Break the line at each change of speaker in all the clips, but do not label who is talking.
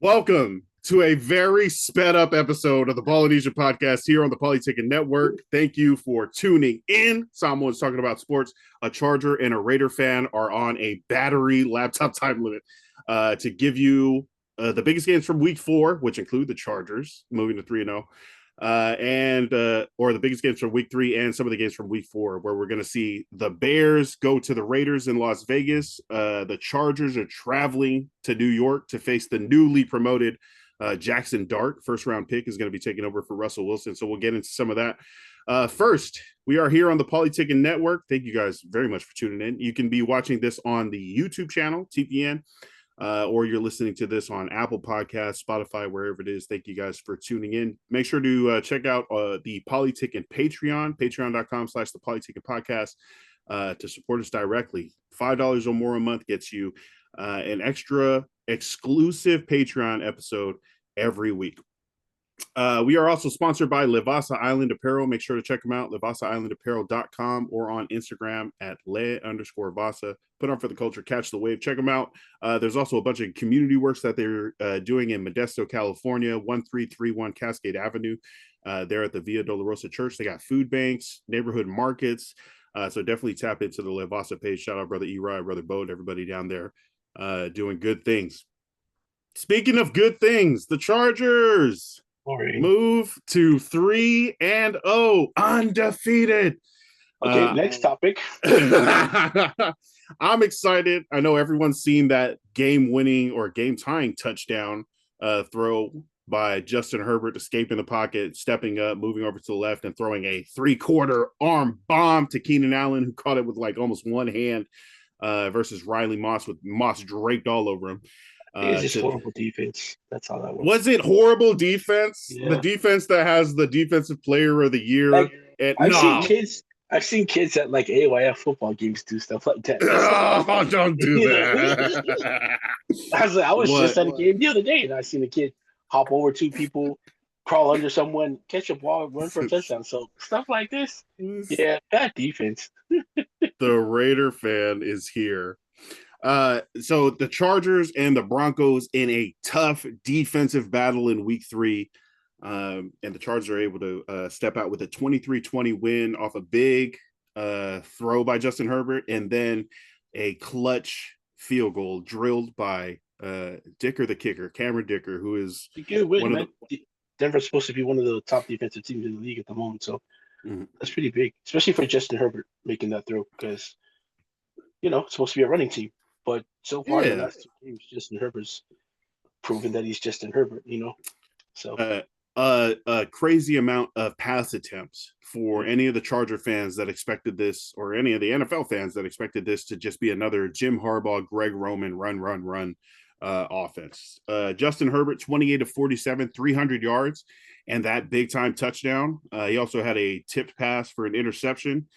Welcome to a very sped up episode of the Ballinesian Podcast here on the Polytickin Network. Thank you for tuning in. Samoans talking about sports. A Charger and a Raider fan are on a battery laptop time limit to give you the biggest games from week 4, which include the Chargers moving to 3-0. Or the biggest games from week 3 and some of the games from week 4, where we're going to see the Bears go to the Raiders in Las Vegas. The Chargers are traveling to New York to face the newly promoted Jackson Dart. First round pick is going to be taking over for Russell Wilson. So we'll get into some of that. First, we are here on the Polytickin Network. Thank you guys very much for tuning in. You can be watching this on the YouTube channel, TPN. Or you're listening to this on Apple Podcasts, Spotify, wherever it is. Thank you guys for tuning in. Make sure to check out the Polytickin Patreon, patreon.com/the Polytickin Podcast, to support us directly. $5 or more a month gets you an extra exclusive Patreon episode every week. We are also sponsored by Livasa Island Apparel. Make sure to check them out, livasaislandapparel.com, or on Instagram at le_vasa. Put on for the culture, catch the wave. Check them out. There's also a bunch of community works that they're doing in Modesto, California, 1331 Cascade Avenue. They're at the Via Dolorosa Church. They got food banks, neighborhood markets. So definitely tap into the Livasa page. Shout out Brother Eri, Brother Bode, everybody down there doing good things. Speaking of good things, the Chargers move to 3-0, undefeated.
Okay, next topic.
I'm excited. I know everyone's seen that game-winning or game-tying touchdown throw by Justin Herbert, escaping the pocket, stepping up, moving over to the left, and throwing a 3/4 arm bomb to Keenan Allen, who caught it with like almost one hand, versus Riley Moss with Moss draped all over him.
It's just horrible defense. That's all that was.
Was it horrible defense?
Yeah.
The defense that has the defensive player of the year.
Like, I've seen kids at like AYF football games do stuff like that.
Oh, don't do that.
I was just at a game the other day and I seen a kid hop over two people, crawl under someone, catch a ball, run for a touchdown. So stuff like this. Yeah, bad defense.
The Raider fan is here. So the Chargers and the Broncos in a tough defensive battle in week 3. And the Chargers are able to step out with a 23-20 win off a big throw by Justin Herbert, and then a clutch field goal drilled by Dicker the kicker, Cameron Dicker, who is
a good win, man. Denver's supposed to be one of the top defensive teams in the league at the moment, so that's pretty big, especially for Justin Herbert making that throw, because it's supposed to be a running team. But so far, the last 2 games, Justin Herbert's proven that he's Justin Herbert, So
a crazy amount of pass attempts for any of the Charger fans that expected this, or any of the NFL fans that expected this to just be another Jim Harbaugh, Greg Roman run offense. Justin Herbert, 28 of 47, 300 yards, and that big time touchdown. He also had a tipped pass for an interception.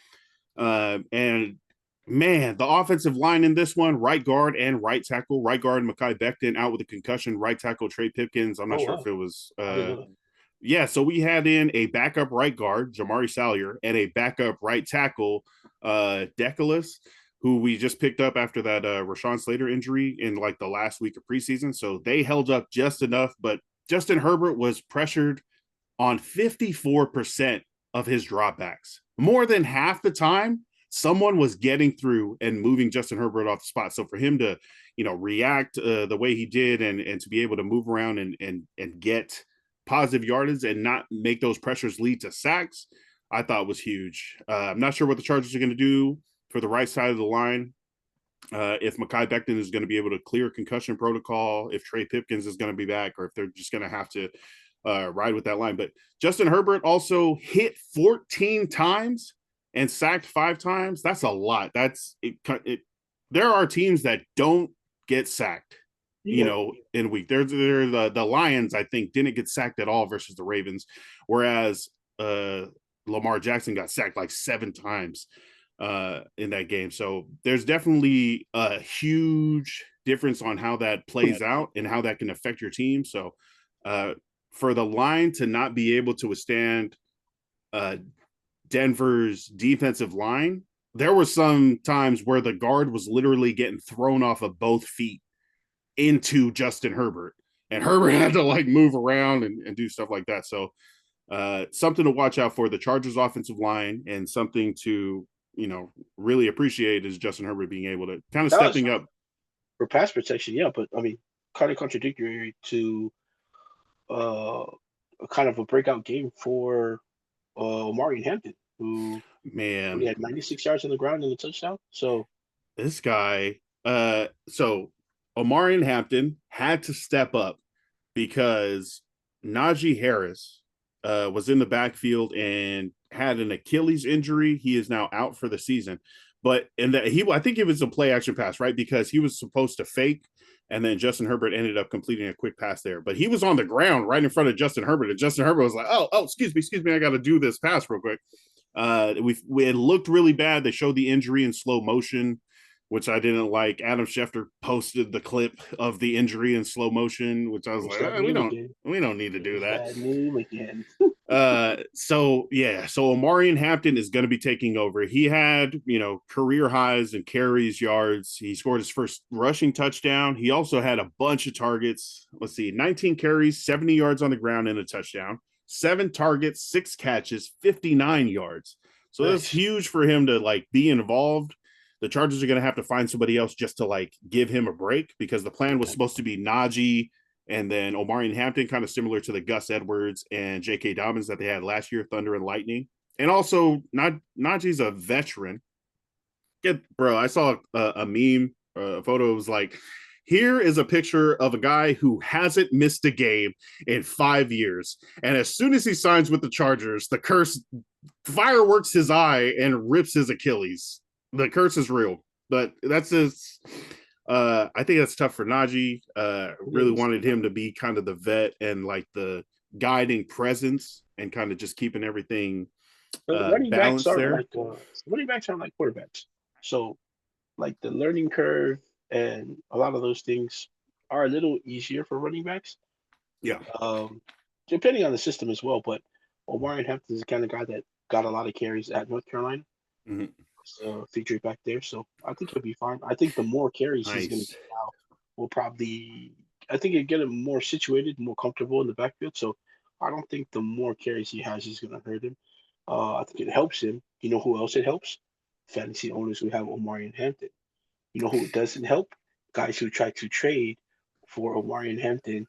And man, the offensive line in this one, right guard and right tackle. Right guard, Mekhi Becton out with a concussion. Right tackle, Trey Pipkins. I'm not sure if it was so we had in a backup right guard, Jamari Salyer, and a backup right tackle, Decalis, who we just picked up after that Rashawn Slater injury in like the last week of preseason. So they held up just enough, but Justin Herbert was pressured on 54% of his dropbacks. More than half the time, someone was getting through and moving Justin Herbert off the spot. So for him to, react the way he did and to be able to move around and get positive yardage and not make those pressures lead to sacks, I thought was huge. I'm not sure what the Chargers are going to do for the right side of the line. If Mekhi Becton is going to be able to clear concussion protocol, if Trey Pipkins is going to be back, or if they're just going to have to ride with that line. But Justin Herbert also hit 14 times and sacked 5 times. That's a lot. That's it. There are teams that don't get sacked, in week. They're the Lions, I think, didn't get sacked at all versus the Ravens, whereas Lamar Jackson got sacked like 7 times in that game. So there's definitely a huge difference on how that plays out and how that can affect your team. So for the line to not be able to withstand Denver's defensive line, there were some times where the guard was literally getting thrown off of both feet into Justin Herbert. and Herbert had to like move around and do stuff like that. So something to watch out for the Chargers offensive line, and something to, really appreciate is Justin Herbert being able to kind of stepping up
for pass protection. Yeah, but I mean, kind of contradictory to kind of a breakout game for Omarion Hampton, who
man
had 96 yards on the ground and a touchdown. So
this guy, so Omarion Hampton had to step up because Najee Harris was in the backfield and had an Achilles injury. He is now out for the season. But I think it was a play action pass, right? Because he was supposed to fake, and then Justin Herbert ended up completing a quick pass there. But he was on the ground right in front of Justin Herbert, and Justin Herbert was like, "Oh, excuse me, I got to do this pass real quick." It looked really bad. They showed the injury in slow motion, which I didn't like. Adam Schefter posted the clip of the injury in slow motion, which I was like, we don't need to do that. So Omarion Hampton is going to be taking over. He had, career highs in carries, yards. He scored his first rushing touchdown. He also had a bunch of targets. Let's see, 19 carries, 70 yards on the ground and a touchdown, 7 targets, 6 catches, 59 yards. So that's huge for him to like be involved. The Chargers are going to have to find somebody else just to like give him a break, because the plan was supposed to be Najee and then Omarion Hampton, kind of similar to the Gus Edwards and J.K. Dobbins that they had last year, Thunder and Lightning. And also, Najee's a veteran. I saw a meme, a photo. It was like, here is a picture of a guy who hasn't missed a game in 5 years. And as soon as he signs with the Chargers, the curse fireworks his eye and rips his Achilles. The curse is real. But that's just... I think that's tough for Najee. Really wanted him to be kind of the vet and like the guiding presence and kind of just keeping everything balanced there.
Running backs aren't like quarterbacks. So like the learning curve and a lot of those things are a little easier for running backs.
Yeah.
Depending on the system as well. But Omarion Hampton is the kind of guy that got a lot of carries at North Carolina.
Mm-hmm.
Featured back there, so I think he'll be fine. I think the more carries he's going to get now will probably, I think he'll get him more situated, more comfortable in the backfield. So I don't think the more carries he has is going to hurt him. I think it helps him. You know who else it helps? Fantasy owners who have Omarion Hampton. You know who it doesn't help? Guys who try to trade for Omarion Hampton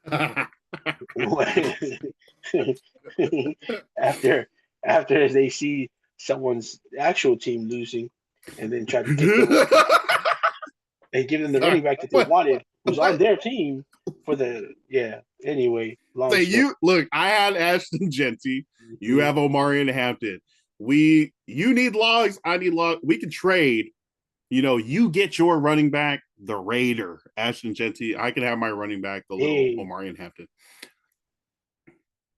after they see someone's actual team losing, and then try to take them and give them the running back that they wanted, who's on their team for the Anyway,
look, I had Ashton Genty. You have Omarion Hampton. You need logs. I need logs. We can trade. You get your running back, the Raider, Ashton Genty. I can have my running back, the little Omarion Hampton.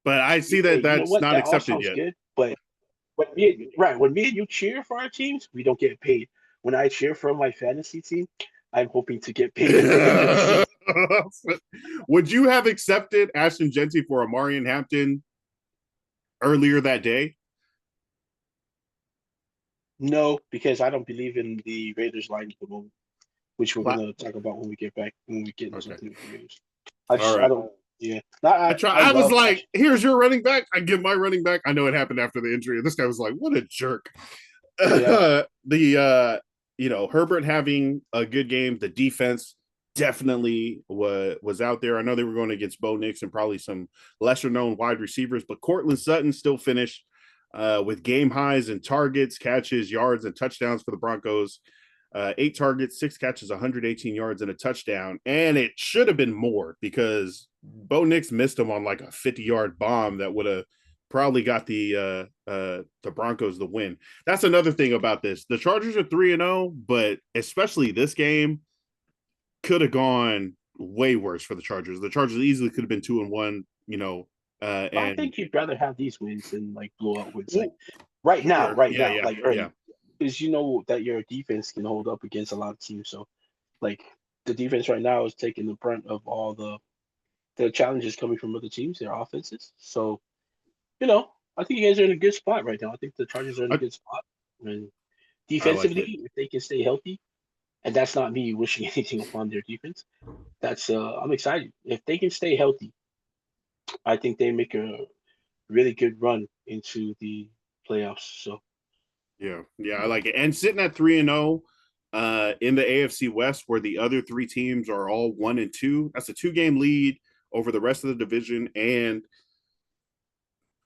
But I see that's not accepted yet.
Good, but when me and you cheer for our teams, we don't get paid. When I cheer for my fantasy team, I'm hoping to get paid.
Would you have accepted Ashton Genty for Omarion Hampton earlier that day?
No, because I don't believe in the Raiders line at the moment, which we're going to talk about when we get back, when we get into something with the Raiders. I don't. Yeah,
I was like, here's your running back. I give my running back. I know it happened after the injury. This guy was like, what a jerk. Yeah. Herbert having a good game. The defense definitely was out there. I know they were going against Bo Nix and probably some lesser known wide receivers, but Cortland Sutton still finished with game highs in targets, catches, yards, and touchdowns for the Broncos. 8 targets, 6 catches, 118 yards, and a touchdown. And it should have been more because Bo Nix missed him on like a 50-yard bomb that would have probably got the Broncos the win. That's another thing about this. The Chargers are 3-0, but especially this game could have gone way worse for the Chargers. The Chargers easily could have been 2-1,
I think you'd rather have these wins than like blowout wins. Like right now, like early. Because you know that your defense can hold up against a lot of teams. So, like, the defense right now is taking the brunt of all the challenges coming from other teams, their offenses. So, I think you guys are in a good spot right now. I think the Chargers are in a good spot. And defensively, if they can stay healthy and that's not me wishing anything upon their defense. That's I'm excited if they can stay healthy. I think they make a really good run into the playoffs. So
Yeah, I like it. And sitting at 3-0 in the AFC West, where the other three teams are all 1-2, that's a 2-game lead over the rest of the division and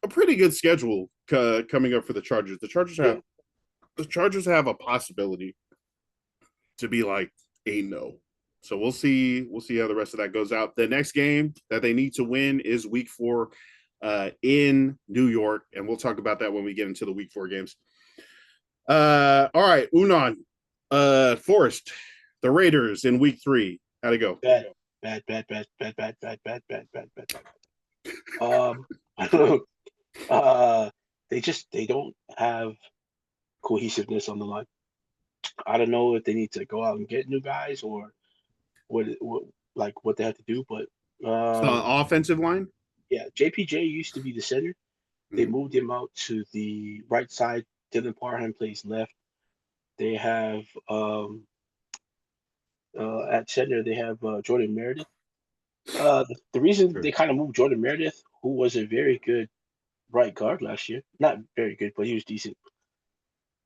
a pretty good schedule coming up for the Chargers. The Chargers have a possibility to be like 8-0. So we'll see how the rest of that goes out. The next game that they need to win is week 4 in New York, and we'll talk about that when we get into the week 4 games. All right, Unan, Forrest, the Raiders in week 3. How'd it go?
Bad. They don't have cohesiveness on the line. I don't know if they need to go out and get new guys or what they have to do, but
offensive line.
Yeah, JPJ used to be the center. They moved him out to the right side. Dylan Parham plays left. They have at center they have Jordan Meredith. The reason they kind of moved Jordan Meredith, who was a very good right guard last year, not very good, but he was decent.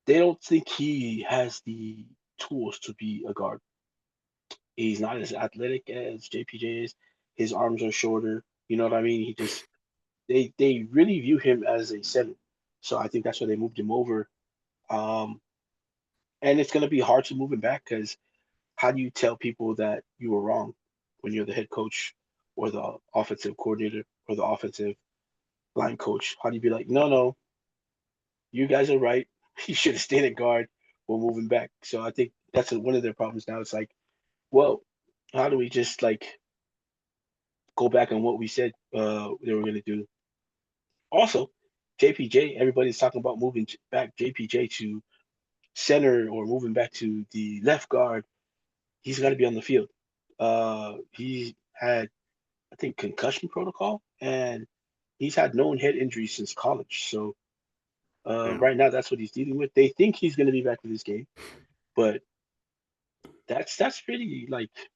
They don't think he has the tools to be a guard. He's not as athletic as JPJ is. His arms are shorter. You know what I mean? He just they really view him as a center. So I think that's why they moved him over. And it's going to be hard to move him back because how do you tell people that you were wrong when you're the head coach or the offensive coordinator or the offensive line coach? How do you be like, no, you guys are right. You should have stayed at guard. We're moving back. So I think that's one of their problems now. It's like, well, how do we just like go back on what we said they were going to do? Also, JPJ, everybody's talking about moving back JPJ to center or moving back to the left guard. He's got to be on the field. He had, I think, concussion protocol, and he's had known head injuries since college. So right now, that's what he's dealing with. They think he's going to be back for this game, but that's pretty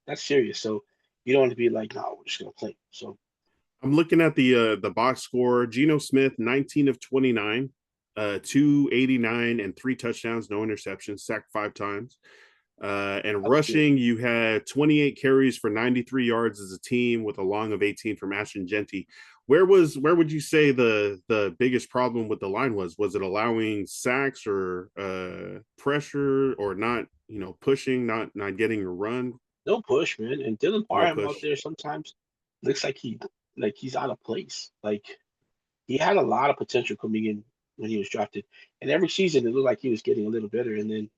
that's serious. So you don't want to be like, no, we're just going to play. So
I'm looking at the box score. Geno Smith, 19 of 29, 289 and 3 touchdowns, no interceptions, sacked 5 times. And rushing, you had 28 carries for 93 yards as a team with a long of 18 from Ashton Genty. Where would you say the biggest problem with the line was? Was it allowing sacks or pressure or not, pushing, not getting a run?
No push, man. And Dylan Parham out there sometimes looks like he's out of place. Like he had a lot of potential coming in when he was drafted. And every season it looked like he was getting a little better. And then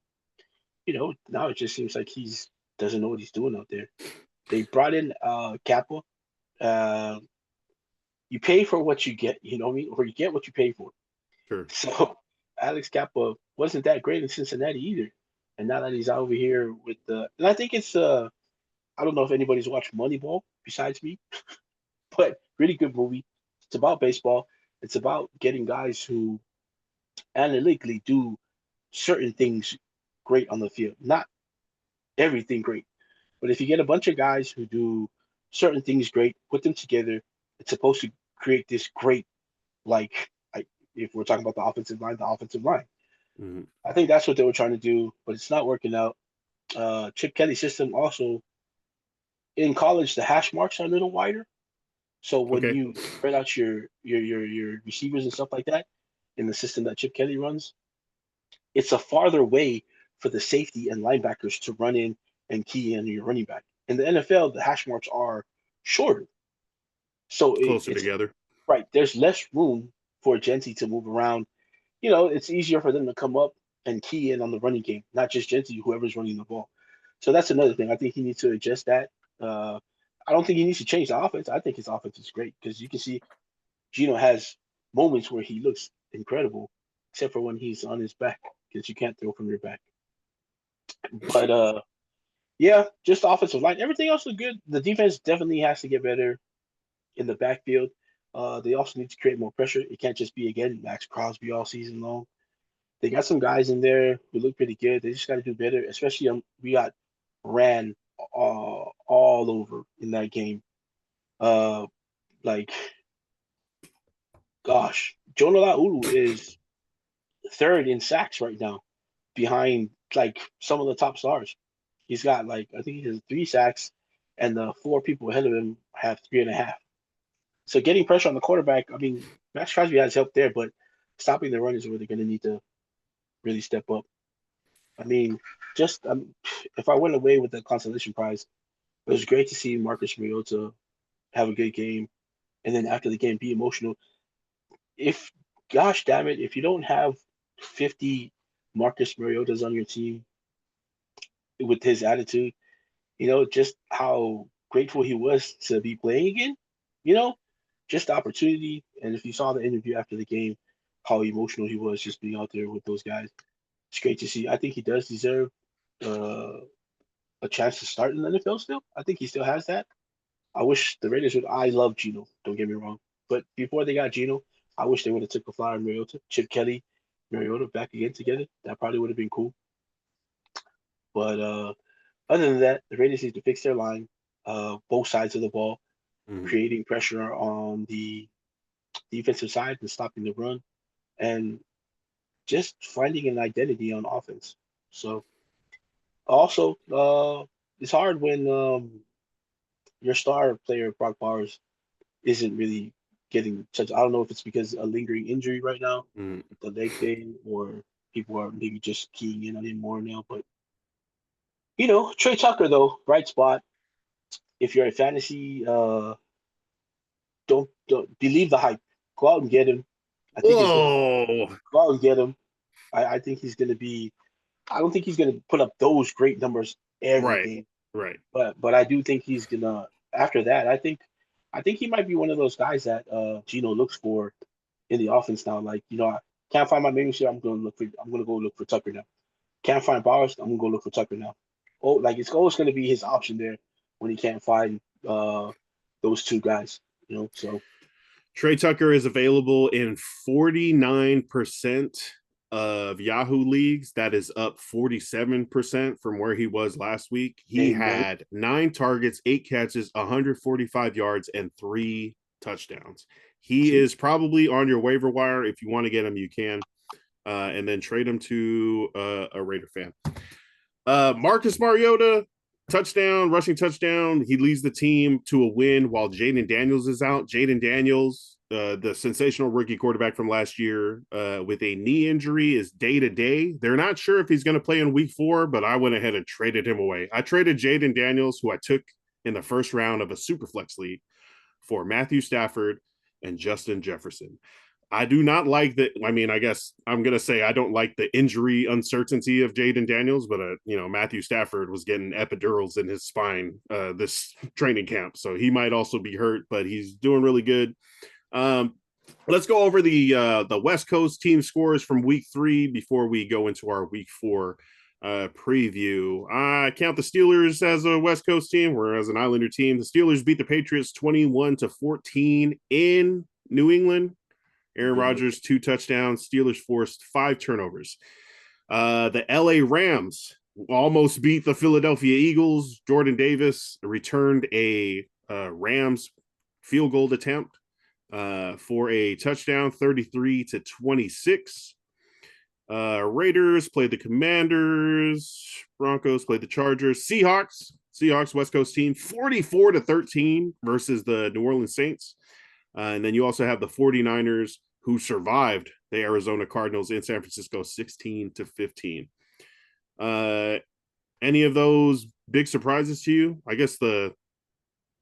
now it just seems like he's doesn't know what he's doing out there. They brought in Kappa. You pay for what you get, you know what I mean? Or you get what you pay for.
Sure.
So Alex Kappa wasn't that great in Cincinnati either. And now that he's out over here with and I think it's I don't know if anybody's watched Moneyball besides me, but really good movie. It's about baseball. It's about getting guys who analytically do certain things great on the field. Not everything great, but if you get a bunch of guys who do certain things great, put them together, it's supposed to create this great, like if we're talking about the offensive line. Mm-hmm. I think that's what they were trying to do, but it's not working out. Chip Kelly's system also, in college, the hash marks are a little wider. So when you spread out your receivers and stuff like that in the system that Chip Kelly runs, it's a farther way for the safety and linebackers to run in and key in your running back. In the NFL, the hash marks are shorter. So
closer together.
Right. There's less room for Genty to move around. It's easier for them to come up and key in on the running game, not just Genty, whoever's running the ball. So that's another thing. I think he needs to adjust that. I don't think he needs to change the offense. I think his offense is great because you can see Geno has moments where he looks incredible, except for when he's on his back because you can't throw from your back. But yeah, just the offensive line. Everything else is good. The defense definitely has to get better in the backfield. They also need to create more pressure. It can't just be, again, Max Crosby all season long. They got some guys in there who look pretty good. They just got to do better, especially we got ran all over in that game. Uh, like, gosh, Jonah Laulu is third in sacks right now, behind like some of the top stars. He's got like I think he has 3 sacks, and the 4 people ahead of him have 3.5. So getting pressure on the quarterback, I mean, Max Crosby has help there, but stopping the run is where they're going to need to really step up. I mean, just if I went away with the consolation prize, it was great to see Marcus Mariota have a good game, and then after the game be emotional. If, gosh damn it, if you don't have 50 Marcus Mariotas on your team with his attitude, just how grateful he was to be playing again, you know, just the opportunity. And if you saw the interview after the game, how emotional he was just being out there with those guys. It's great to see. I think he does deserve uh, a chance to start in the NFL still. I think he still has that. I wish the Raiders would. I love Geno. Don't get me wrong, but before they got Geno, I wish they would have took a flyer on Mariota, Chip Kelly, Mariota back again together. That probably would have been cool. But other than that, the Raiders need to fix their line, both sides of the ball,
Mhm.
creating pressure on the defensive side and stopping the run, and just finding an identity on offense. So also, it's hard when your star player Brock Bowers isn't really getting touched. I don't know if it's because a lingering injury right now,
Mhm.
the leg thing, or people are maybe just keying in on him more now. But Trey Tucker though, bright spot. If you're a fantasy, don't believe the hype. Go out and get him. I think he's gonna
Whoa!
go out and get him. I think he's gonna be. I don't think he's gonna put up those great numbers every
Right,
game,
right.
but I do think he's gonna. After that, I think he might be one of those guys that Gino looks for in the offense now. Like, I can't find my main receiver. I'm gonna go look for Tucker now. Can't find Bowers. I'm gonna go look for Tucker now. Oh, like it's always gonna be his option there when he can't find those 2 guys. So
Trey Tucker is available in 49% of Yahoo leagues. That is up 47% from where he was last week. He
amen.
had 9 targets, 8 catches, 145 yards, and 3 touchdowns. He
See,
is probably on your waiver wire. If you want to get him, you can. And then trade him to a Raider fan. Marcus Mariota, touchdown, rushing touchdown. He leads the team to a win while Jaden Daniels is out. Jaden Daniels, the sensational rookie quarterback from last year, with a knee injury, is day to day. They're not sure if he's going to play in week 4, but I went ahead and traded him away. I traded Jaden Daniels, who I took in the first round of a Superflex league, for Matthew Stafford and Justin Jefferson. I do not like that. I mean, I guess I'm going to say I don't like the injury uncertainty of Jaden Daniels, but, Matthew Stafford was getting epidurals in his spine this training camp. So he might also be hurt, but he's doing really good. Um, let's go over the West Coast team scores from week 3 before we go into our week 4 preview. I count the Steelers as a West Coast team, whereas an Islander team. The Steelers beat the Patriots 21-14 in New England. Aaron
yeah,
Rodgers, 2 touchdowns. Steelers forced 5 turnovers. The LA Rams almost beat the Philadelphia Eagles. Jordan Davis returned a Rams field goal attempt for a touchdown, 33-26. Raiders played the Commanders. Broncos played the Chargers. Seahawks, West Coast team, 44-13 versus the New Orleans Saints. And then you also have the 49ers, who survived the Arizona Cardinals in San Francisco 16-15. Any of those big surprises to you? I guess the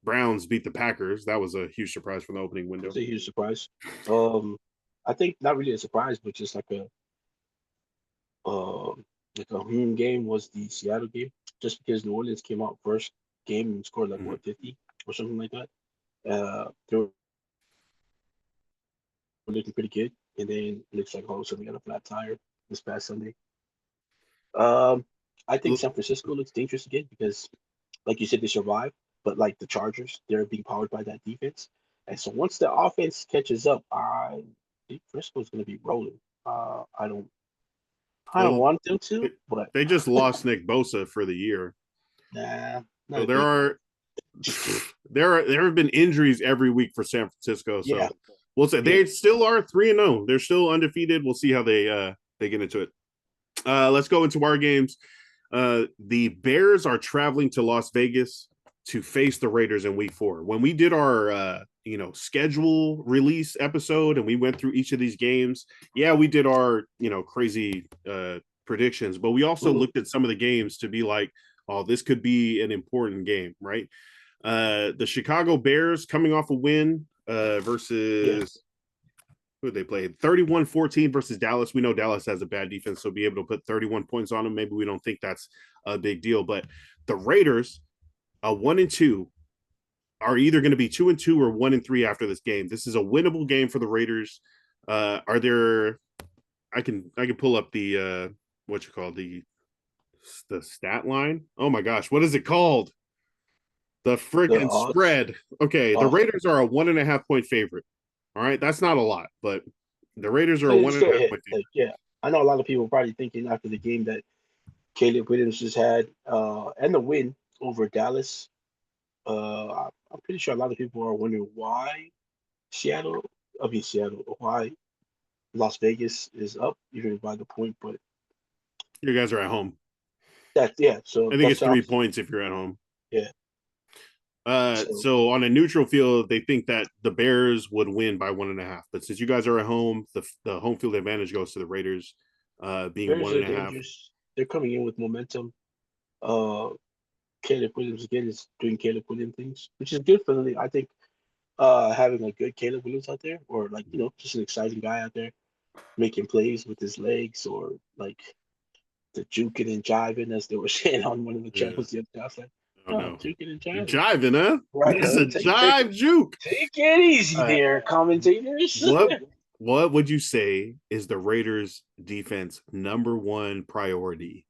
Browns beat the Packers. That was a huge surprise from the opening window.
it's a huge surprise. Um, I think not really a surprise, but just uh, like a home game was the Seattle game, just because New Orleans came out first game and scored like
Mhm.
what 50 or something like that. They were looking pretty good, and then it looks like all of a sudden we got a flat tire this past Sunday. Um, I think San Francisco looks dangerous again because, like you said, they survived, but like the Chargers, they're being powered by that defense, and so once the offense catches up, I think Frisco's going to be rolling. I don't
Well,
want them to, but
they just lost Nick Bosa for the year.
Nah, not
So
a big one. Just kidding.
there have been injuries every week for San Francisco. So
Yeah,
we'll say
yeah.
they still are 3-0. They're still undefeated. We'll see how they get into it. Let's go into our games. The Bears are traveling to Las Vegas to face the Raiders in week 4. When we did our schedule release episode and we went through each of these games, yeah, we did our crazy predictions, but we also looked at some of the games to be like, oh, this could be an important game, right? The Chicago Bears coming off a win versus who they played 31-14 versus Dallas. We know Dallas has a bad defense, so be able to put 31 points on them. Maybe we don't think that's a big deal, but the Raiders, 1-2, are either going to be 2-2 or 1-3 after this game. This is a winnable game for the Raiders. Are there? I can pull up the what you call the stat line. Oh my gosh, what is it called? The freaking spread. Okay, the Raiders are a 1.5 point favorite. All right, that's not a lot, but the Raiders are a 1.5 point favorite.
Yeah, I know a lot of people probably thinking after the game that Caleb Williams just had and the win over Dallas. I'm pretty sure a lot of people are wondering why why Las Vegas is up even by the point, but
You guys are at home.
So
I think it's 3 points if you're at home.
Yeah.
So on a neutral field, they think that the Bears would win by 1.5. But since you guys are at home, the home field advantage goes to the Raiders, being
Bears
1.5.
They're coming in with momentum. Caleb Williams again is doing Caleb Williams things, which is good for the league. I think having a good Caleb Williams out there, or just an exciting guy out there making plays with his legs, or like the juking and jiving as they were saying on one of the channels the other day. I was like,
no.
Juking and jiving.
You're jiving, huh?
Right.
It's a jive juke.
Take it easy there, commentators.
What would you say is the Raiders' defense number one priority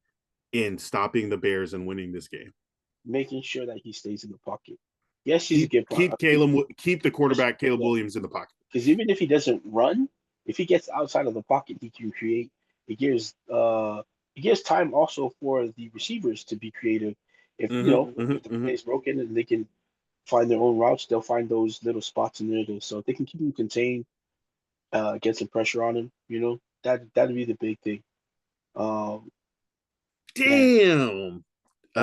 in stopping the Bears and winning this game?
Making sure that he stays in the pocket. Yes, he's a good
keep the quarterback Caleb Williams in the pocket.
Because even if he doesn't run, if he gets outside of the pocket, he can create. It gives time also for the receivers to be creative. If if the play is broken and they can find their own routes, they'll find those little spots in there. So if they can keep him contained, get some pressure on him, that'd be the big thing.
Damn.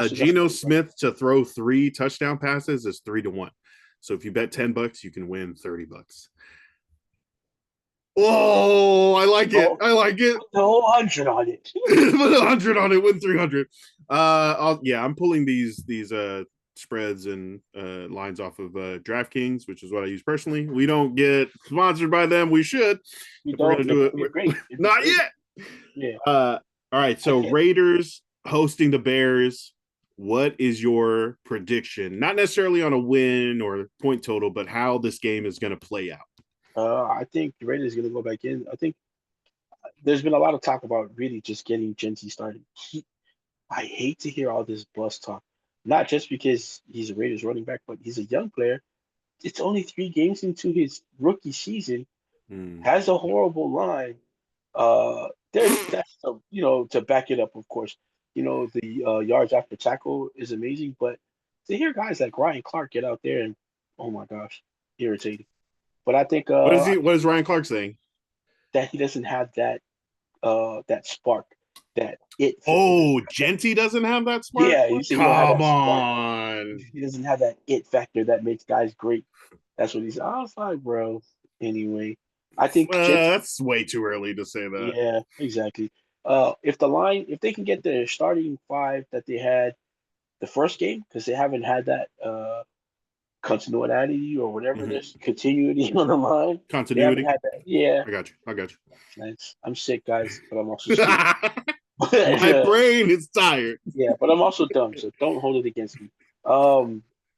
Geno Smith to throw 3 touchdown passes is 3-1. So if you bet $10, you can win $30. Oh, I like it. I like it.
Put the whole 100 on it.
Put 100 on it. Win 300. I'm pulling these spreads and lines off of DraftKings, which is what I use personally. We don't get sponsored by them. We should.
If we're gonna do it. Great.
Not yet.
Yeah.
All right. So Raiders hosting the Bears. What is your prediction? Not necessarily on a win or point total, but how this game is going to play out.
I think the Raiders are going to go back in. I think there's been a lot of talk about really just getting Genty started. I hate to hear all this bus talk, not just because he's a Raiders running back, but he's a young player. It's only 3 games into his rookie season. Has a horrible line. That's to back it up, of course. The yards after tackle is amazing, but to hear guys like Ryan Clark get out there and, oh my gosh, irritating. But I think
what is Ryan Clark saying?
That he doesn't have that spark, that it.
Oh, Genty doesn't have that spark?
Yeah,
come on.
He doesn't have that it factor that makes guys great. That's what he's. I was like, bro. Anyway, I think
that's way too early to say that.
Yeah, exactly. If they can get their starting 5 that they had the first game, because they haven't had that continuity or whatever it is, continuity on the line.
Continuity.
Had that. Yeah.
I got you.
Nice. I'm sick, guys, but I'm also sick.
My brain is tired.
Yeah, but I'm also dumb, so don't hold it against me.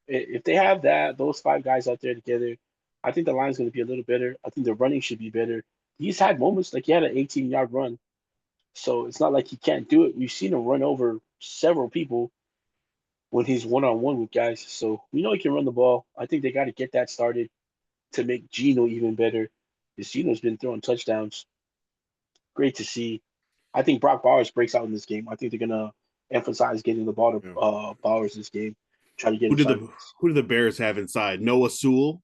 If they have those 5 guys out there together, I think the line's going to be a little better. I think the running should be better. He's had moments like he had an 18-yard run, so it's not like he can't do it. We've seen him run over several people when he's one-on-one with guys, so we know he can run the ball. I think they got to get that started to make Geno even better. Because Geno's been throwing touchdowns. Great to see. I think Brock Bowers breaks out in this game. I think they're gonna emphasize getting the ball to Bowers this game. Try to get
who do the Bears have inside? Noah Sewell.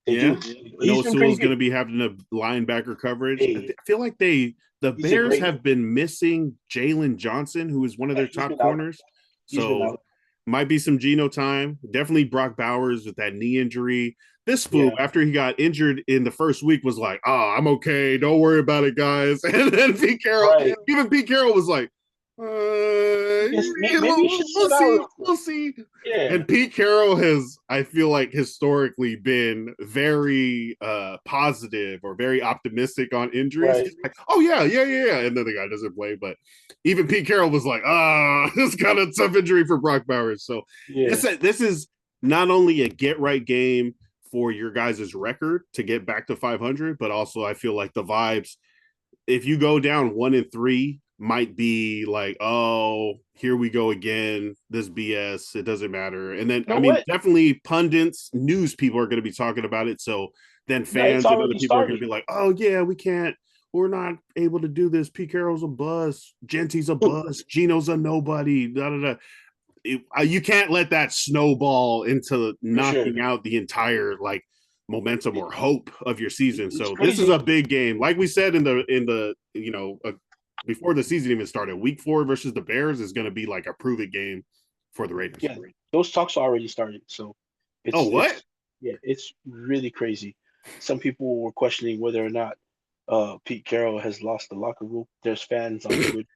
They do.
Noah Sewell is going to be having a linebacker coverage. I feel like the Bears have been missing Jalen Johnson, who is one of their top corners. So might be some Geno time. Definitely Brock Bowers with that knee injury. This fool, after he got injured in the first week, was like, I'm okay. Don't worry about it, guys. And then Pete Carroll, even Pete Carroll was like, we'll see. Yeah. And Pete Carroll has, I feel like, historically been very positive or very optimistic on injuries. Right. Like, yeah. And then the guy doesn't play. But even Pete Carroll was like, this kind of tough injury for Brock Bowers. So this is not only a get-right game for your guys' record to get back to 500, but also I feel like the vibes, if you go down 1-3, might be like, here we go again, this BS, it doesn't matter. And then definitely pundits, news people are going to be talking about it, so then fans and other people are going to be like, we're not able to do this, Pete Carroll's a bust, Genty's a bust, Geno's a nobody, you can't let that snowball into knocking out the entire momentum or hope of your season. So this is a big game, like we said in the before the season even started. Week 4 versus the Bears is going to be like a prove it game for the Raiders.
Yeah, those talks already started. So it's really crazy. Some people were questioning whether or not Pete Carroll has lost the locker room. There's fans on Twitter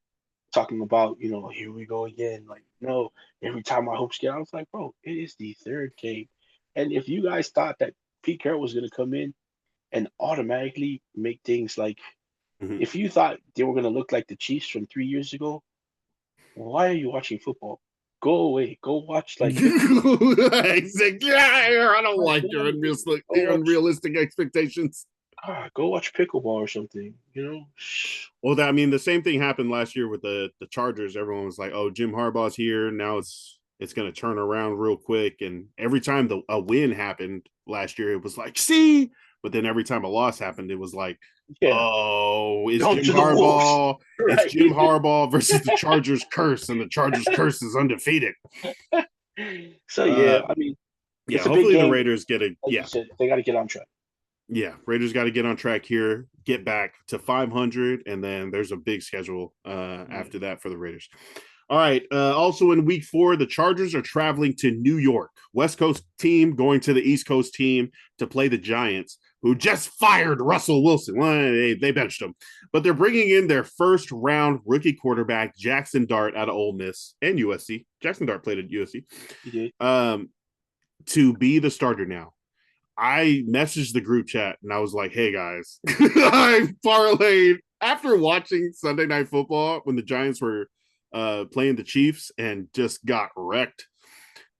talking about, here we go again. Like, no, every time my hopes get out, I was like, bro, it is the third game. And if you guys thought that Pete Carroll was going to come in and automatically make things like, if you thought they were going to look like the Chiefs from 3 years ago, why are you watching football? Go away. Go watch
exactly. I don't like your unrealistic expectations.
Go watch pickleball or something,
Well, the same thing happened last year with the Chargers. Everyone was like, Jim Harbaugh's here. Now it's going to turn around real quick. And every time a win happened last year, it was like, see? But then every time a loss happened, it was like, it's Jim Harbaugh. Right. It's Jim Harbaugh versus the Chargers curse, and the Chargers curse is undefeated.
So,
hopefully the Raiders get
they got to get on track.
Yeah, Raiders got to get on track here, get back to 500, and then there's a big schedule after that for the Raiders. All right, also in week 4, the Chargers are traveling to New York. West Coast team going to the East Coast team to play the Giants, who just fired Russell Wilson. Well, they benched him. But they're bringing in their first-round rookie quarterback, Jackson Dart, out of Ole Miss and USC. Jackson Dart played at USC.
He did.
To be the starter now. I messaged the group chat and I was like, hey guys, I parlayed after watching Sunday Night Football when the Giants were playing the Chiefs and just got wrecked.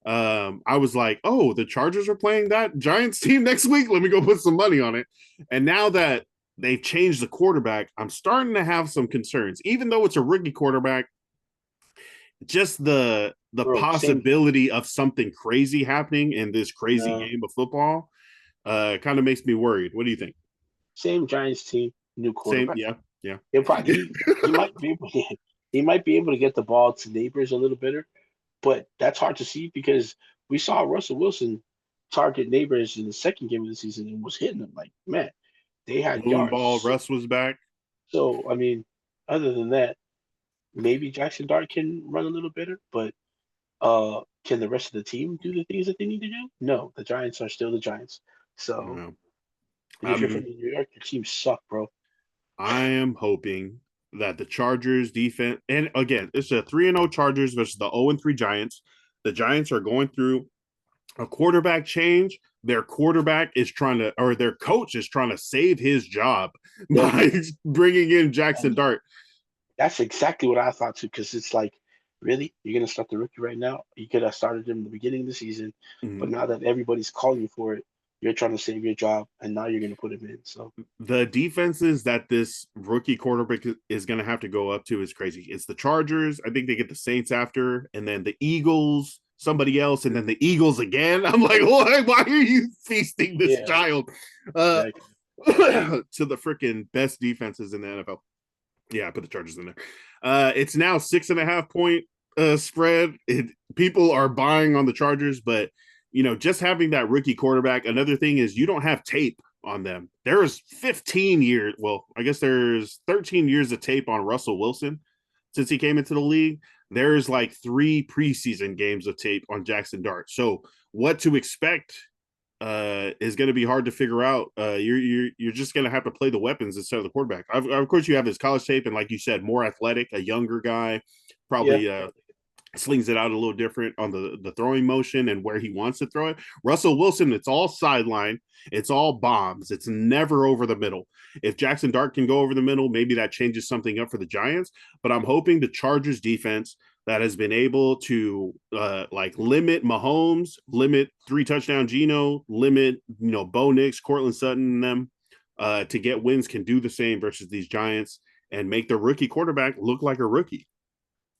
I was like, the Chargers are playing that Giants team next week. Let me go put some money on it. And now that they've changed the quarterback, I'm starting to have some concerns, even though it's a rookie quarterback. Just the possibility of something crazy happening in this crazy game of football kind of makes me worried. What do you think?
Same Giants team, new quarterback.
Yeah.
He might be able to get the ball to Neighbors a little better, but that's hard to see because we saw Russell Wilson target Neighbors in the second game of the season and was hitting them. Like, man, they had yards.
Ball. Russ was back.
So, other than that, maybe Jackson Dart can run a little better, but can the rest of the team do the things that they need to do? No, the Giants are still the Giants. So, if you're from New York, your team suck, bro.
I am hoping that the Chargers defense, and again, it's a 3-0 Chargers versus the 0-3 Giants. The Giants are going through a quarterback change. Their quarterback is their coach is trying to save his job by bringing in Jackson Dart.
That's exactly what I thought too, because it's like, really? You're going to start the rookie right now? You could have started him at the beginning of the season, but now that everybody's calling you for it, you're trying to save your job, and now you're going to put him in. So
the defenses that this rookie quarterback is going to have to go up to is crazy. It's the Chargers. I think they get the Saints after, and then the Eagles, somebody else, and then the Eagles again. I'm like, why are you feasting this child to the freaking best defenses in the NFL? Yeah, I put the Chargers in there. It's now 6.5-point spread. People are buying on the Chargers, but just having that rookie quarterback. Another thing is you don't have tape on them. There's 15 years. Well, I guess there's 13 years of tape on Russell Wilson since he came into the league. There's like 3 preseason games of tape on Jackson Dart. So what to expect is going to be hard to figure out. You're just going to have to play the weapons instead of the quarterback. Of course, you have his college tape, and like you said, more athletic, a younger guy, probably slings it out a little different on the throwing motion and where he wants to throw it. Russell Wilson, it's all sideline. It's all bombs. It's never over the middle. If Jackson Dart can go over the middle, maybe that changes something up for the Giants. But I'm hoping the Chargers defense that has been able to limit Mahomes, limit 3-touchdown Geno, limit Bo Nix, Cortland Sutton, and them to get wins can do the same versus these Giants and make the rookie quarterback look like a rookie.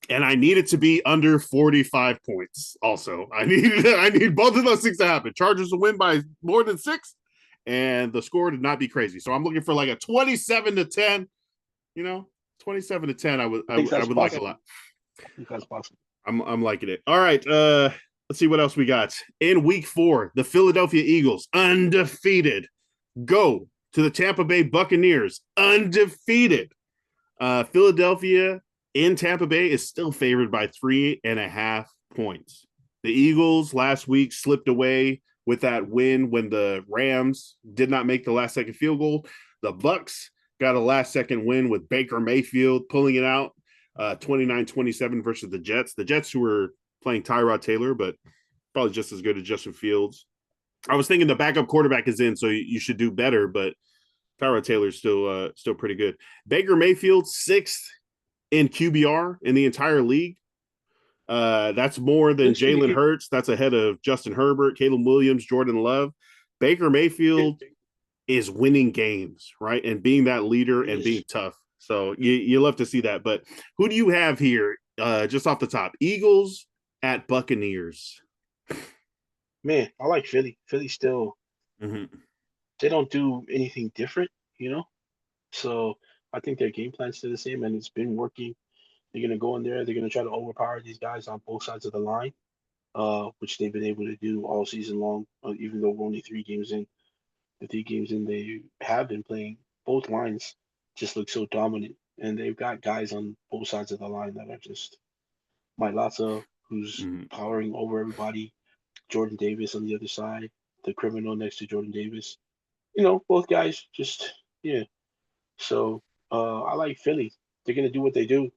And I need it to be under 45 points. Also, I need both of those things to happen. Chargers to win by more than 6, and the score to not be crazy. So I'm looking for like a 27-10. 27-10. I would like a lot.
I think that's possible.
I'm liking it. All right. Let's see what else we got. In week 4, the Philadelphia Eagles, undefeated, go to the Tampa Bay Buccaneers, undefeated. Philadelphia in Tampa Bay is still favored by 3.5 points. The Eagles last week slipped away with that win when the Rams did not make the last-second field goal. The Bucs got a last-second win with Baker Mayfield pulling it out, 29-27 versus the Jets. The Jets who were playing Tyrod Taylor, but probably just as good as Justin Fields. I was thinking the backup quarterback is in, so you should do better, but Tyrod Taylor's still pretty good. Baker Mayfield, 6th in QBR in the entire league. That's more than Jalen Hurts. That's ahead of Justin Herbert, Caleb Williams, Jordan Love. Baker Mayfield is winning games, right? And being that leader and being tough. So you love to see that. But who do you have here just off the top? Eagles at Buccaneers.
Man, I like Philly. Philly still, they don't do anything different, So I think their game plan's still the same, and it's been working. They're going to go in there. They're going to try to overpower these guys on both sides of the line, which they've been able to do all season long, even though we're only 3 games in. The 3 games in, they have been playing. Both lines just look so dominant, and they've got guys on both sides of the line that are just Mailata, who's powering over everybody, Jordan Davis on the other side, the criminal next to Jordan Davis. Both guys just, So I like Philly. They're going to do what they do.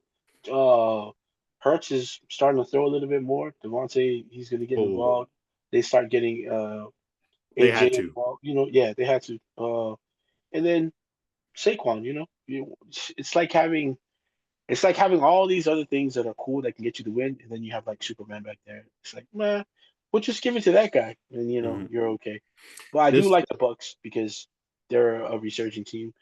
Hurts is starting to throw a little bit more. Devontae, he's going to get involved. They start getting
they
AJ
had to.
involved. They had to. And then Saquon, it's like having all these other things that are cool that can get you the win, and then you have like Superman back there. It's like, man, we'll just give it to that guy, and you're okay. But I do like the Bucs because they're a resurging team.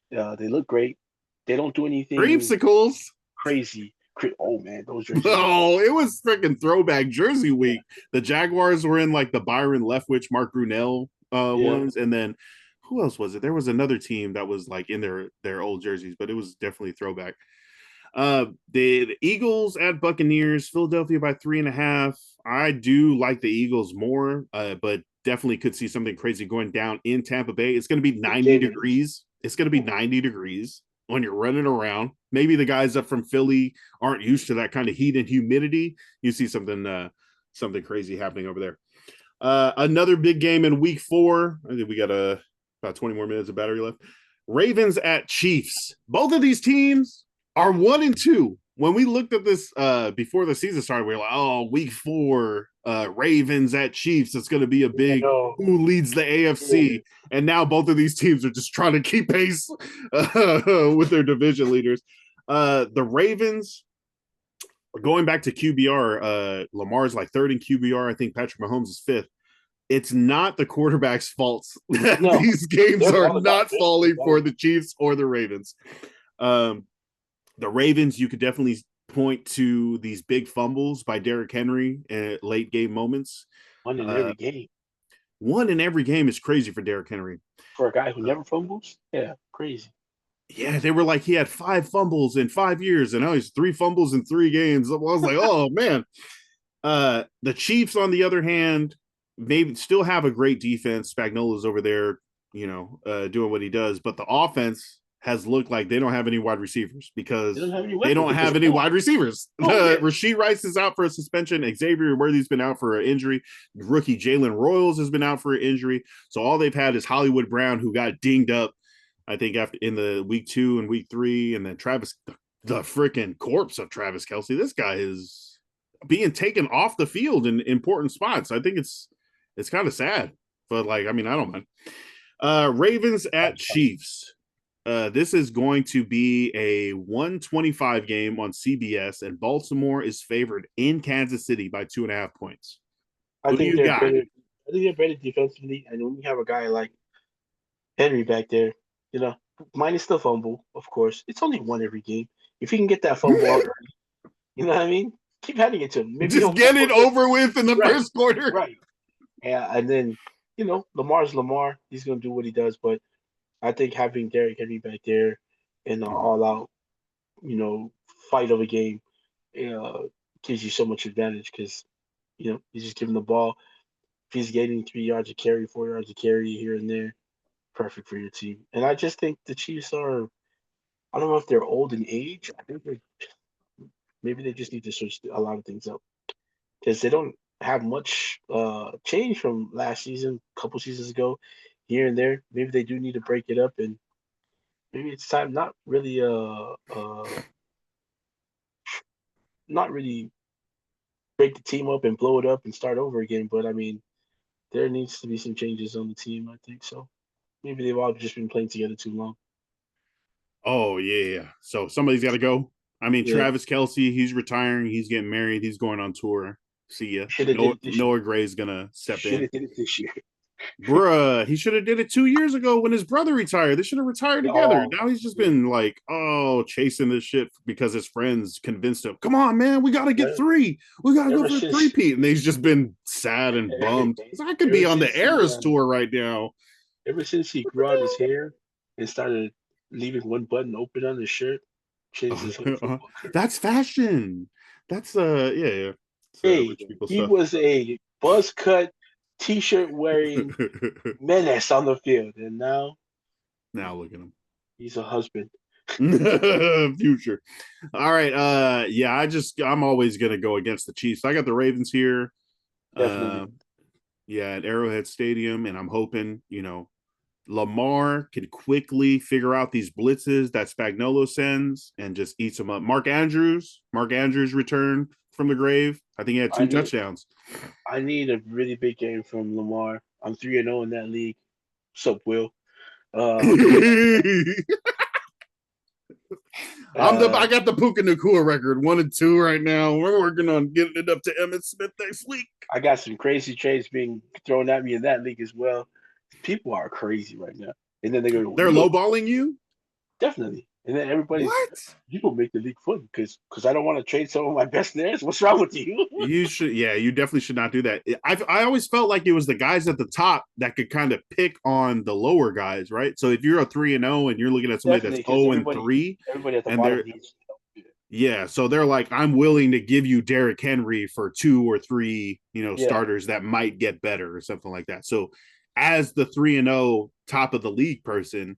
They look great. They don't do anything
Creamsicles.
Crazy. Oh man, those jerseys.
Oh, it was freaking throwback jersey week. The Jaguars were in like the Byron Leftwich, Mark Brunell ones, and then who else was it? There was another team that was like in their old jerseys, but it was definitely throwback. The Eagles at Buccaneers, Philadelphia by 3.5. I do like the Eagles more, but definitely could see something crazy going down in Tampa Bay. It's going to be 90 degrees. It's going to be 90 degrees when you're running around. Maybe the guys up from Philly aren't used to that kind of heat and humidity. You see something crazy happening over there. Another big game in week 4. I think we got about 20 more minutes of battery left. Ravens at Chiefs. Both of these teams are 1-2. When we looked at this before the season started, we were like, oh, week 4, Ravens at Chiefs. It's going to be a big who leads the AFC. And now both of these teams are just trying to keep pace with their division leaders. The Ravens are going back to QBR. Lamar's like 3rd in QBR. I think Patrick Mahomes is 5th. It's not the quarterback's fault that these games are not falling for the Chiefs or the Ravens. The Ravens, you could definitely point to these big fumbles by Derrick Henry at late game moments.
One in every game.
One in every game is crazy for Derrick Henry.
For a guy who never fumbles? Yeah, crazy.
Yeah, they were like he had 5 fumbles in 5 years, and now he's 3 fumbles in 3 games. I was like, oh man. The Chiefs, on the other hand, maybe still have a great defense. Spagnuolo's over there, doing what he does, but the offense has looked like they don't have any wide receivers because they don't have any wide receivers. Rashid Rice is out for a suspension. Xavier Worthy's been out for an injury. Rookie Jalen Royals has been out for an injury. So all they've had is Hollywood Brown, who got dinged up, I think, after in the week 2 and week 3, and then Travis, the freaking corpse of Travis Kelce. This guy is being taken off the field in important spots. I think it's kind of sad, but I don't mind. Ravens at Chiefs. This is going to be a 125 game on CBS, and Baltimore is favored in Kansas City by 2.5 points.
I think they're better defensively, and when you have a guy like Henry back there, minus the fumble, of course, it's only one every game. If he can get that fumble out early, you know what I mean? Keep handing it to him.
Maybe just get it over with in the first quarter.
Right. Yeah, and then, Lamar's Lamar. He's going to do what he does, but I think having Derrick Henry back there in an all-out, fight of a game gives you so much advantage because, you just give him the ball. If he's getting 3 yards of carry, 4 yards of carry here and there, perfect for your team. And I just think the Chiefs are, I don't know if they're old in age. I think maybe they just need to switch a lot of things up because they don't have much change from last season, a couple seasons ago, here and there. Maybe they do need to break it up, and maybe it's time not really break the team up and blow it up and start over again. But there needs to be some changes on the team, I think so. Maybe they've all just been playing together too long.
Oh yeah. So somebody's got to go. Travis Kelce, he's retiring. He's getting married. He's going on tour. See ya. Noah Gray's gonna step in.
Did it this year.
Bruh, he should have did it 2 years ago when his brother retired. They should have retired together. Now he's just been chasing this shit because his friends convinced him. Come on, man, we got to get 3. We got to go for a 3-peat. And he's just been sad and bummed. I could be on the Eras tour right now.
Ever since he grew out his hair and started leaving one button open on his shirt,
that's fashion. That's yeah.
Hey, he was a buzz cut, t-shirt wearing menace on the field, and now
look at him.
He's a husband.
Future. All right. I'm always gonna go against the Chiefs. I got the Ravens here. At Arrowhead Stadium, and I'm hoping Lamar can quickly figure out these blitzes that Spagnuolo sends and just eats them up. Mark Andrews returned from the grave. I think he had 2 touchdowns.
I need a really big game from Lamar. I'm 3-0 in that league. What's up, Will?
I got the Puka Nacua record 1-2 right now. We're working on getting it up to Emmitt Smith next week.
I got some crazy trades being thrown at me in that league as well. People are crazy right now, and then they're
lowballing you.
Definitely, and then people make the league fun because I don't want to trade some of my best players. What's wrong with you?
You definitely should not do that. I always felt like it was the guys at the top that could kind of pick on the lower guys, right? So if you're a 3-0 and you're looking at somebody that's 0-3,
everybody at the bottom needs.
Yeah, so they're like, I'm willing to give you Derrick Henry for 2 or 3, starters that might get better or something like that. So as the 3-0 top of the league person,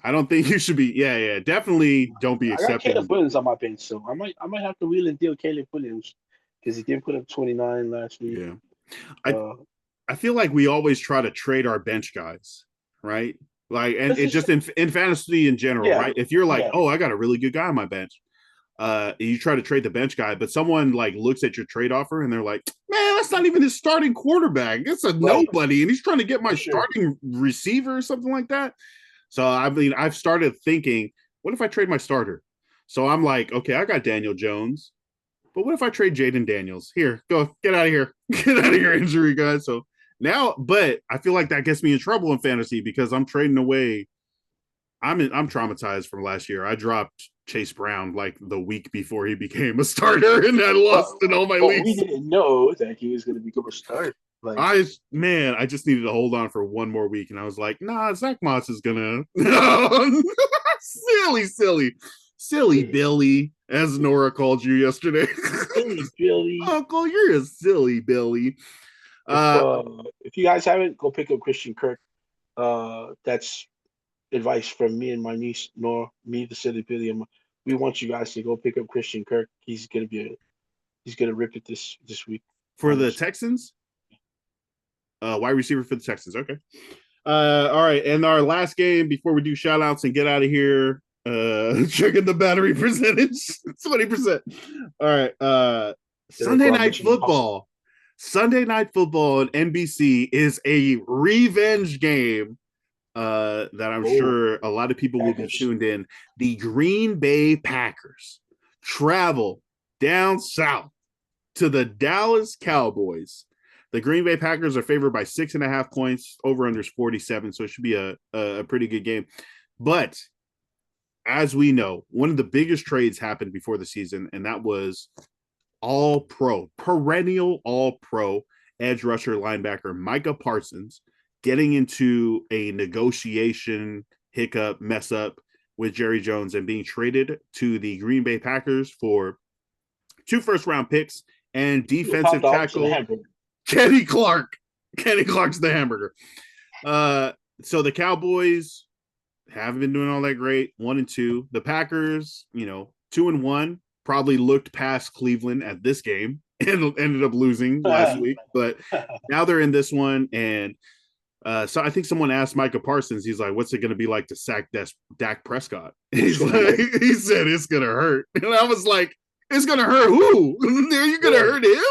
I don't think you should be. Definitely don't be accepting.
I got Caleb Williams on my bench, so I might have to wheel and deal Caleb Williams because he did put up 29 last week.
Yeah, I feel like we always try to trade our bench guys, right? And it just in fantasy in general, right? If you're like, I got a really good guy on my bench, you try to trade the bench guy, but someone looks at your trade offer and they're like, man, that's not even his starting quarterback. It's a nobody, and he's trying to get my starting receiver or something like that. So I've started thinking, what if I trade my starter? So I'm like, okay, I got Daniel Jones, but what if I trade Jaden Daniels? Here, go, get out of here, get out of your injury, guys. So now, but I feel like that gets me in trouble in fantasy because I'm trading away. I'm traumatized from last year. I dropped Chase Brown the week before he became a starter, and I lost in all my leagues.
We didn't know that he was going to become a starter.
I just needed to hold on for one more week, and I was like, nah, Zach Moss is gonna. silly Billy, as Nora called you yesterday.
Silly Billy.
Uncle, you're a silly Billy.
If you guys haven't, go pick up Christian Kirk. That's advice from me and my niece, nor me, the silly Billy. We want you guys to go pick up Christian Kirk. He's gonna rip it this week
for the Texans. Wide receiver for the Texans. Okay. All right. And our last game before we do shout outs and get out of here. Checking the battery percentage. 20%. All right. Sunday night football. Sunday night football on NBC is a revenge game that I'm sure a lot of people will be tuned in. The Green Bay Packers travel down south to the Dallas Cowboys. The Green Bay Packers are favored by 6.5 points. Over under is 47, so it should be a pretty good game. But as we know, one of the biggest trades happened before the season, and that was perennial all-pro edge rusher linebacker Micah Parsons getting into a negotiation hiccup, mess up with Jerry Jones and being traded to the Green Bay Packers for 2 first-round picks and defensive tackle Kenny Clark. Kenny Clark's the hamburger. So the Cowboys haven't been doing all that great. 1-2. The Packers, 2-1. Probably looked past Cleveland at this game and ended up losing last week. But now they're in this one. And so I think someone asked Micah Parsons, he's like, what's it going to be like to sack Dak Prescott? He's like, he said, it's going to hurt. And I was like, it's going to hurt who? Are you going to hurt him?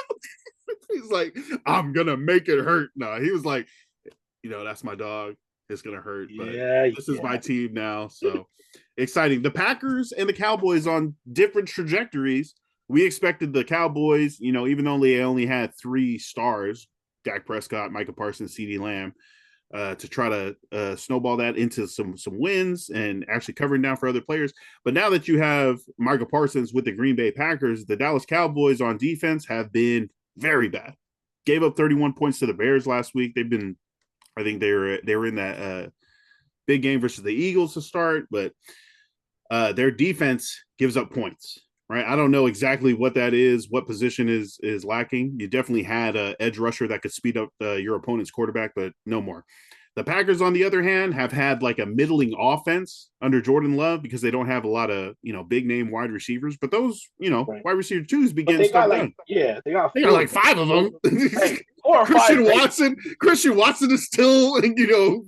He's like, I'm going to make it hurt. No, he was like, that's my dog. It's going to hurt. But this is my team now. So exciting. The Packers and the Cowboys on different trajectories. We expected the Cowboys, even though they only had 3 stars, Dak Prescott, Micah Parsons, CeeDee Lamb, to try to snowball that into some wins and actually covering down for other players. But now that you have Micah Parsons with the Green Bay Packers, the Dallas Cowboys on defense have been very bad. Gave up 31 points to the Bears last week. I think they were in that big game versus the Eagles to start, but their defense gives up points, right? I don't know exactly what that is, what position is lacking. You definitely had an edge rusher that could speed up your opponent's quarterback, but no more. The Packers, on the other hand, have had like a middling offense under Jordan Love because they don't have a lot of, big name wide receivers, but those, wide receiver twos begin stuff done.
They got
like 5 of them. Christian Watson is still,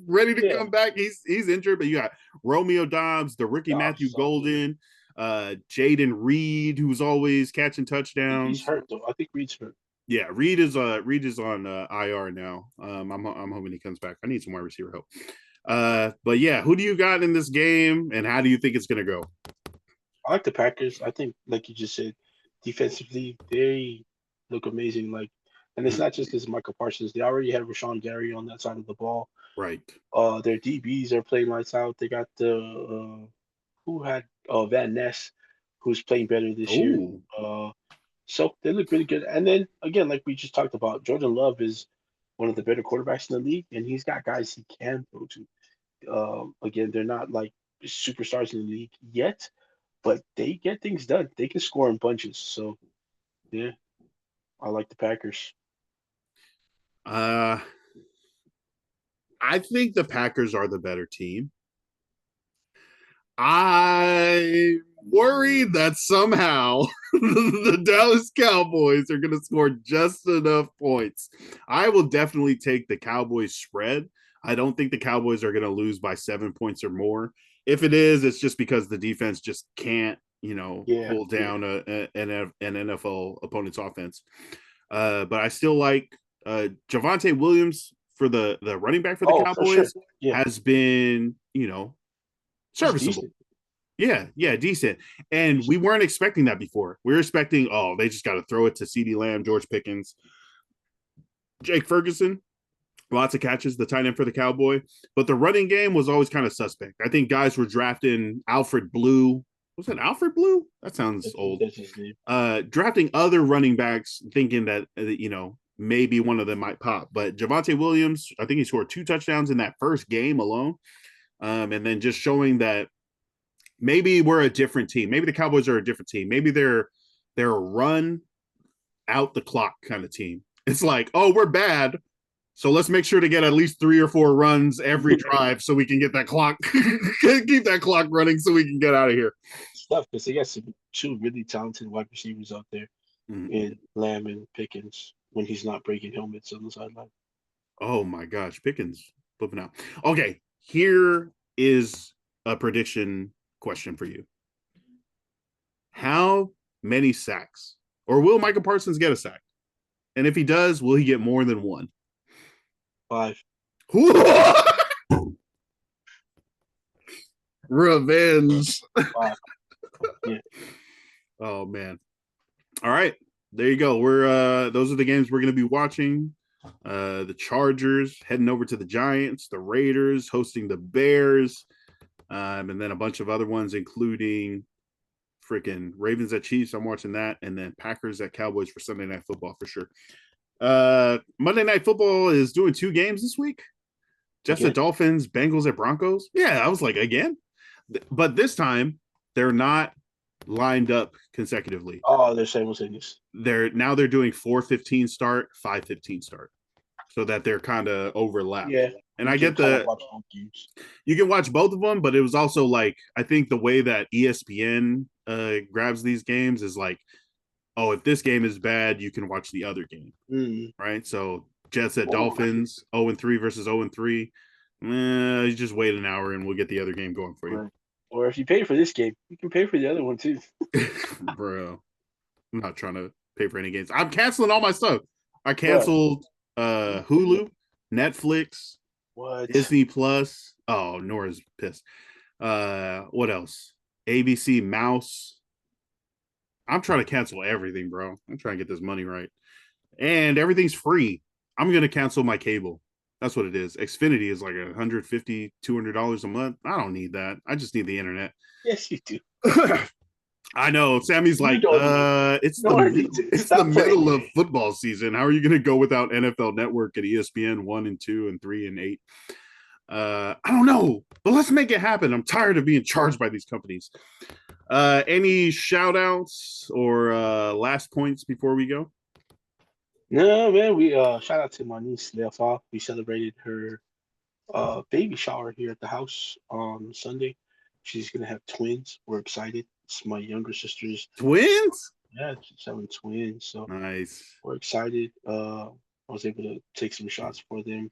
ready to come back. He's injured, but you got Romeo Doubs, the rookie Matthew Golden, Jaden Reed, who's always catching touchdowns.
He's hurt though. I think Reed's hurt.
Yeah, Reed is on IR now. I'm hoping he comes back. I need some wide receiver help. But yeah, who do you got in this game, and how do you think it's going to go?
I like the Packers. I think, like you just said, defensively they look amazing. And it's not just because Michael Parsons. They already had Rashawn Gary on that side of the ball.
Right.
Their DBs are playing lights out. They got Van Ness, who's playing better this year. So they look really good. And then, again, like we just talked about, Jordan Love is one of the better quarterbacks in the league, and he's got guys he can throw to. Again, they're not like superstars in the league yet, but they get things done. They can score in bunches. So, yeah, I like the Packers.
I think the Packers are the better team. I worried that somehow the Dallas Cowboys are going to score just enough points. I will definitely take the Cowboys spread. I don't think the Cowboys are going to lose by 7 points or more. If it is, it's just because the defense just can't, hold down an NFL opponent's offense. But I still like Javonte Williams for the running back for the Cowboys has been, serviceable. Yeah, decent. And we weren't expecting that before. We were expecting, they just got to throw it to CeeDee Lamb, George Pickens, Jake Ferguson. Lots of catches, the tight end for the Cowboy. But the running game was always kind of suspect. I think guys were drafting Alfred Blue. Was it Alfred Blue? That sounds old. Drafting other running backs thinking that, maybe one of them might pop. But Javonte Williams, I think he scored 2 touchdowns in that first game alone. And then just showing that maybe we're a different team. Maybe the Cowboys are a different team. Maybe they're a run out the clock kind of team. It's like, oh, we're bad, so let's make sure to get at least 3 or 4 runs every drive so we can get that clock, keep that clock running so we can get out of here.
Stuff because they got some 2 really talented wide receivers out there in Lamb and Pickens when he's not breaking helmets on the sideline.
Oh my gosh, Pickens flipping out. Okay, here is a prediction question for you. How many sacks, or will Micah Parsons get a sack? And if he does, will he get more than 1?
5.
Revenge.
5. Yeah.
Oh man. All right. There you go. We're those are the games we're gonna be watching. The Chargers heading over to the Giants, the Raiders hosting the Bears, and then a bunch of other ones, including freaking Ravens at Chiefs. I'm watching that, and then Packers at Cowboys for Sunday Night Football for sure. Monday Night Football is doing 2 games this week. Jets at Dolphins, Bengals at Broncos. Yeah, I was like, again? But this time, they're not lined up consecutively.
Oh, they're simultaneous.
They're doing 4:15 start, 5:15 start, so that they're kind of overlapped.
Yeah,
and I get the you can watch both of them, but it was also like I think the way that ESPN grabs these games is like, oh, if this game is bad, you can watch the other game, right? So Jets at Dolphins, 0-3 versus 0-3. You just wait an hour and we'll get the other game going for you.
Right. Or if you pay for this game, you can pay for the other one too.
Bro, I'm not trying to pay for any games. I'm canceling all my stuff. I canceled Hulu, Netflix, Disney Plus. Oh, Nora's pissed. What else? ABC Mouse. I'm trying to cancel everything, bro. I'm trying to get this money right. And everything's free. I'm going to cancel my cable. That's what it is. Xfinity is like $150, $200 a month. I don't need that. I just need the internet.
Yes, you do.
I know. Sammy's like, it's the middle of football season. How are you going to go without NFL Network and ESPN 1 and 2 and 3 and 8? I don't know, but let's make it happen. I'm tired of being charged by these companies. Any shout outs or last points before we go?
No, man. We shout out to my niece Leofa. We celebrated her baby shower here at the house on Sunday. She's gonna have twins. We're excited. It's my younger sister's
twins.
Yeah, she's having twins. So
nice.
We're excited. I was able to take some shots for them.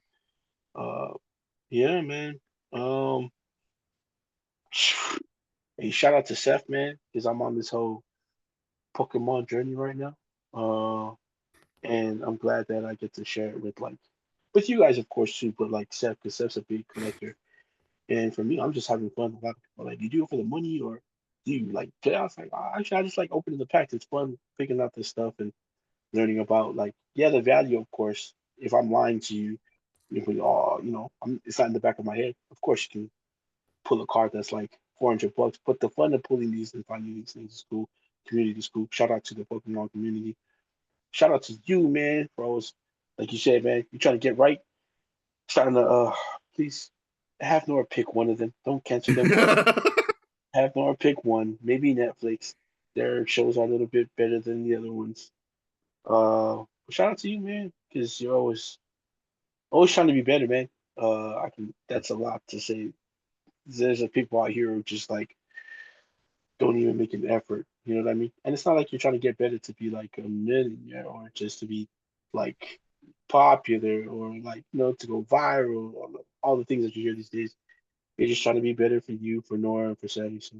Yeah, man. Hey, shout out to Seth, man, because I'm on this whole Pokemon journey right now. And I'm glad that I get to share it with you guys, of course, too, but like Seth, because Seth's a big collector. And for me, I'm just having fun. A lot of people are like, do you do it for the money or do you like play? I was like, actually, I just like opening the packs. It's fun picking out this stuff and learning about the value, of course. If I'm lying to you, it's not in the back of my head. Of course, you can pull a card that's like $400, but the fun of pulling these and finding these things is cool. Community is cool. Shout out to the Pokemon community. Shout out to you, man, for always, like you said, man, you're trying to get right. Starting to please have Nora pick one of them. Don't cancel them. Have Nora pick one. Maybe Netflix. Their shows are a little bit better than the other ones. Shout out to you, man, because you're always trying to be better, man. That's a lot to say. There's people out here who just like don't even make an effort. You know what I mean? And it's not like you're trying to get better to be like a millionaire or just to be like popular or to go viral or all the things that you hear these days. You're just trying to be better for you, for Nora, and for Sammy. So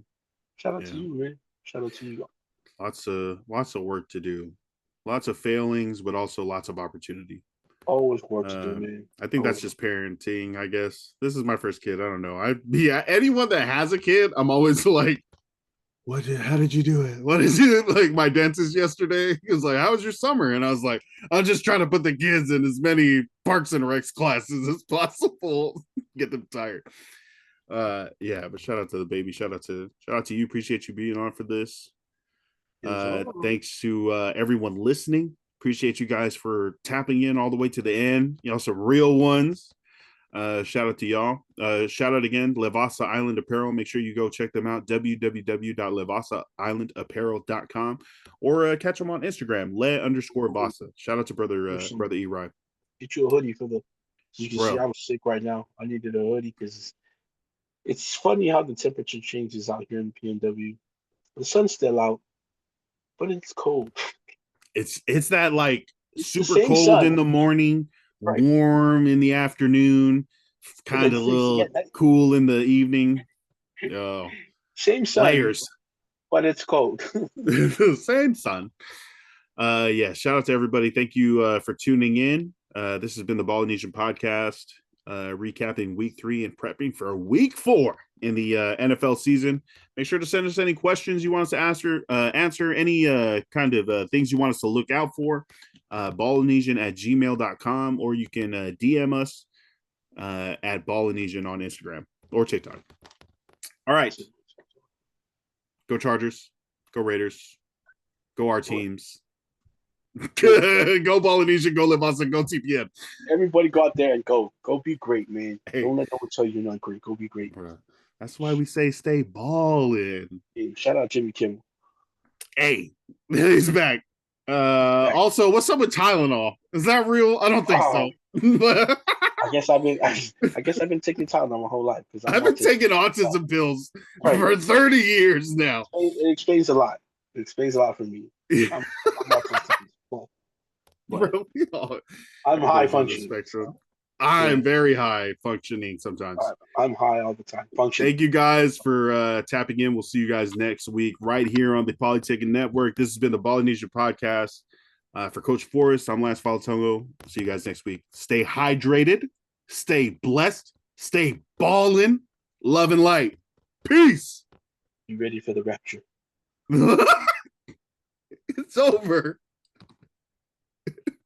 shout out to you, man. Shout out to you.
Lots of work to do. Lots of failings, but also lots of opportunity.
Always work to do, man.
I think that's just parenting, I guess. This is my first kid. I don't know. Anyone that has a kid, I'm always like, how did you do it? What is it? Like my dentist yesterday, he was like, how was your summer? And I was like, I'm just trying to put the kids in as many Parks and Recs classes as possible. Get them tired. But shout out to the baby. Shout out to you. Appreciate you being on for this. Thanks to everyone listening. Appreciate you guys for tapping in all the way to the end. Some real ones. Shout out to y'all. Shout out again, Levasa Island Apparel. Make sure you go check them out, www.levasaislandapparel.com, or catch them on Instagram, le_Vasa. Shout out to brother E-Rye.
Get you a hoodie for the. You can see I'm sick right now. I needed a hoodie because it's funny how the temperature changes out here in PNW. The sun's still out, but it's cold.
It's that like
It's
super cold sun in the morning, right, warm in the afternoon, kind of a little cool in the evening.
Same sun,
layers,
but it's cold.
Same sun. Yeah, shout out to everybody. Thank you for tuning in. This has been the Ballinesian Podcast, recapping week 3 and prepping for week 4 in the NFL season. Make sure to send us any questions you want us to answer any kind of things you want us to look out for. Ballinesian@gmail.com, or you can DM us at Ballinesian on Instagram or TikTok. All right. Go Chargers. Go Raiders. Go our teams. Go Ballinesian. Go Levasa. Go TPN.
Everybody go out there and go. Go be great, man. Hey. Don't let no one tell you you're not great. Go be great.
That's why we say stay ballin'.
Hey, shout out Jimmy Kimmel.
Hey, he's back. Also, what's up with Tylenol? Is that real? I don't think so.
I guess I've been taking Tylenol my whole life because
I've been taking autism pills for 30 years now.
It explains a lot. It explains a lot for me. I'm high functioning.
I'm very high functioning sometimes.
I'm high all the time.
Thank you guys for tapping in. We'll see you guys next week right here on the Polytickin Network. This has been the Ballinesian Podcast. For Coach Forrest, I'm Lance Falatongo. See you guys next week. Stay hydrated, stay blessed, stay ballin', love and light. Peace.
You ready for the rapture?
It's over.